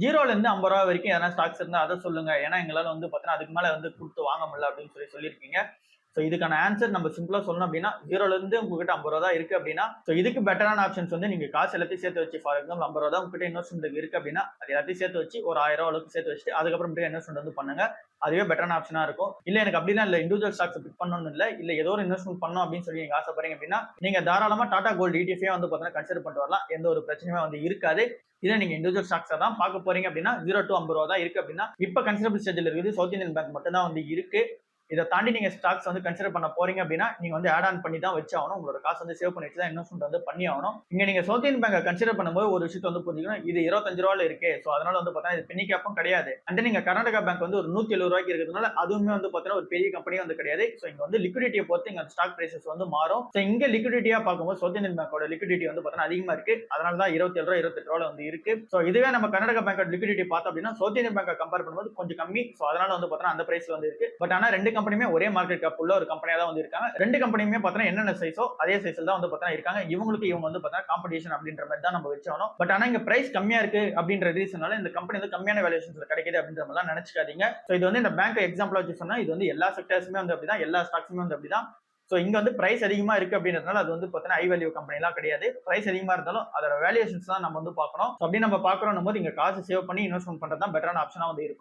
0ல இருந்து 50 ரூபாய் வரைக்கும் எதனா ஸ்டாக்ஸ் இருந்தா அதை சொல்லுங்க. ஏன்னா எங்களால வந்து பார்த்தீங்கன்னா அதுக்கு மேல வந்து குடுத்து வாங்க முடியல அப்படின்னு சொல்லியிருக்கீங்க. ஸோ இதுக்கான ஆன்சர் நம்ம சிம்பிளா சொல்லணும் அப்படின்னா, 0ல இருந்து உங்ககிட்ட 50 ரூபா தான் இருக்கு அப்படின்னா, ஸோ இதுக்கு பெட்டரான ஆப்ஷன்ஸ் வந்து நீங்க காசு எல்லாத்தையும் சேர்த்து வச்சு, ஃபார் எக்ஸாம்பிள் 50 ரூபா தான் உங்ககிட்ட இன்வெஸ்ட்மெண்ட் இருக்கு அப்படின்னா, அது எல்லாத்தையும் சேர்த்து வச்சு ஒரு 1000 ரூபா அளவுக்கு சேர்த்து வச்சுட்டு அதுக்கப்புறம் இன்வெஸ்ட்மெண்ட் வந்து பண்ணுங்க. அதுவே பெட்டரான ஆப்ஷனா இருக்கும். இல்ல எனக்கு அப்படிலாம் இல்ல, இண்டிவிஜுவல் ஸ்டாக்ஸ் பிக் பண்ணணும்னு இல்ல ஏதோ ஒரு இன்வெஸ்ட்மெண்ட் பண்ணணும் அப்படின்னு சொல்லி நீங்க ஆசைப்படுறீங்க அப்படின்னா, நீங்க தாராளமா டாடா கோல்டு ETF வந்து பார்த்தீங்கன்னா கன்சிடர் பண்ணிட்டு வரலாம். எந்த ஒரு பிரச்சனையுமே வந்து இருக்காது. இதே நீங்க இண்டிவிஜுவல் ஸ்டாக்ஸா தான் பார்க்க போறீங்க அப்படின்னா 0 to 50 ரூபா தான் இருக்கு அப்படின்னா, இப்ப கன்சிடரபிள் ஸ்டேஜ்ல இருக்குது சவுத் இந்தியன் பேங்க் மட்டும் தான் வந்து இருக்கு. இதை தாண்டி நீங்க ஸ்டாக்ஸ் வந்து கன்சிடர் பண்ண போறீங்க அப்படின்னா, நீங்க வந்து ஆட் ஆன் பண்ணி தான் வச்சு ஆகணும். உங்களோட காசு வந்து சேவ் பண்ணி வச்சு தான் இன்வெஸ்ட்மெண்ட் வந்து பண்ணி ஆகணும். இங்க நீங்க சவுத் இந்தியன் பேங்கை கன்சிடர் பண்ணும்போது ஒரு விஷயத்தை வந்து புரிஞ்சுக்கணும். இது 25 ரூபாயில இருக்கு. ஸோ அதனால வந்து பார்த்தீங்கன்னா இது பென்னி கேப்பும் கிடையாது. அண்ட் நீங்க கர்நாடகா பேங்க் வந்து ஒரு 170 ரூபாய்க்கு இருக்கிறதுனால அதுவுமே வந்து பார்த்தீங்கன்னா ஒரு பெரிய கம்பெனியும் வந்து கிடையாது. ஸோ இங்க வந்து லிக்விடிட்டியை பொறுத்து இங்க ஸ்டாக் பிரைசஸ் வந்து மாறும். ஸோ இங்க லிக்விடிட்டியா பார்க்கும்போது சவுத் இந்தியன் பேங்கோட லிக்விடிட்டி வந்து பார்த்தீங்கன்னா அதிகமா இருக்கு. அதனால தான் 27 ரூபாய் 28 ரூபாய் வந்து இருக்கு. ஸோ இதுவே நம்ம கர்நாடகா பேங்கோட லிக்விடிட்டி பார்த்தோம் அப்படின்னா சவுத் இந்தியன் பேங்கை கம்பேர் பண்ணும்போது கொஞ்சம் கம்மி. ஸோ அதனால வந்து பார்த்தீங்கன்னா அந்த பிரைஸ்ல வந்து இருக்கு. பட் ஆனா ரெண்டு கம்பெனியுமே ஒரே மார்க்கெட் கேப் உள்ள ஒரு கம்பெனியா தான் வந்து இருக்காங்க. ரெண்டு கம்பெனியுமே பார்த்தீங்கன்னா என்னென்ன சைஸோ அதே சைஸ்ல தான் வந்து பார்த்தீங்கன்னா இருக்காங்க. இவங்களுக்கு இவங்க வந்து பார்த்தீங்கன்னா காம்படிஷன் அப்படின்ற மாதிரி தான் நம்ம வச்சாகணும். பட் ஆனா இங்க பிரைஸ் கம்மியா இருக்கு அப்படின்ற ரீசனால இந்த கம்பெனி வந்து கம்மியான வேல்யூஷன்ஸ்ல கிடைக்குது அப்படின்ற மாதிரி நினைச்சுக்காதீங்க. ஸோ இது வந்து இந்த பேங்க் எக்ஸாம்பிளா வச்சு சொன்னா இது வந்து எல்லா செக்டர்ஸுமே வந்து அப்படிதான், எல்லா ஸ்டாக்ஸுமே வந்து அப்படிதான். ஸோ இங்க வந்து பிரைஸ் அதிகமா இருக்கு அப்படின்றதுனால அது வந்து பார்த்தீங்கன்னா ஹை வேல்யூ கம்பெனி எல்லாம் கிடையாது. பிரைஸ் அதிகமா இருந்தாலும் அதோட வேல்யூஷன்ஸ் தான் நம்ம வந்து பார்க்கணும். அப்படி நம்ம பார்க்கறோம் போது இங்க காசு சேவ் பண்ணி இன்வெஸ்ட்மெண்ட் பண்றது தான் பெட்டரான ஆப்ஷனா வந்து இருக்கும்.